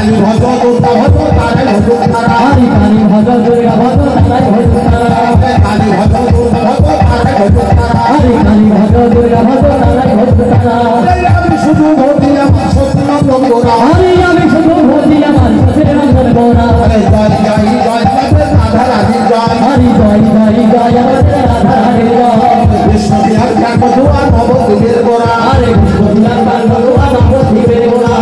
কালী ভজ দুর্গা ভজ তারাই ভজ তারা হরি কালী ভজ দুর্গা ভজ তারাই ভজ তারা কালী ভজ দুর্গা ভজ তারাই ভজ তারা হরি কালী ভজ দুর্গা ভজ তারাই ভজ তারা আমি শুধু ভক্তি আমার সত্যনন্দন গোরা হরি আমি শুধু ভক্তি আমার সত্যনন্দন গোরা জয় জয় জয় রাধা রাধি জয় হরি জয় জয় জয় আমাদের রাধা রানীর জয় কৃষ্ণ বিহার কাকধুয়া নবদ্বীপের গোরা হরে কৃষ্ণ বিহার কাকধুয়া নবদ্বীপের গোরা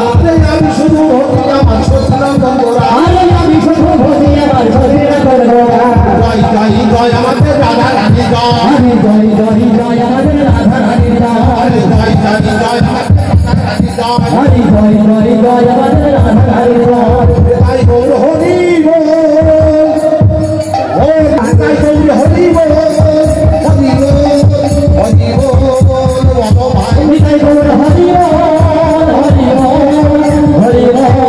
আমি শুধু ভক্তি আমার সত্যনন্দন গোরা হরি আমি শুধু ভক্তি আমার সত্যনন্দন গোরা জয় জয় জয় আমাদের রাধা রাধি জয় হরি জয় জয় জয় আমাদের রাধা রানীর জয় জয় জয় জয় আমাদের রাধা রাধি জয় হরি জয় জয় জয় আমাদের রাধা রানীর জয় তাই বল হরি বল ও তাই বল হরি বল হরি বল হরি বল বলো ভাই তাই বল হরি বল হরি বল হরি বল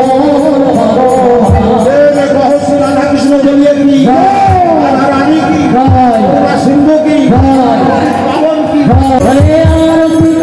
দেব রহস্য রাধা কৃষ্ণ জলিয়ে কি রাধা রানী কি জয় সিন্ধু কি জয় পাবন কি হরে আরতি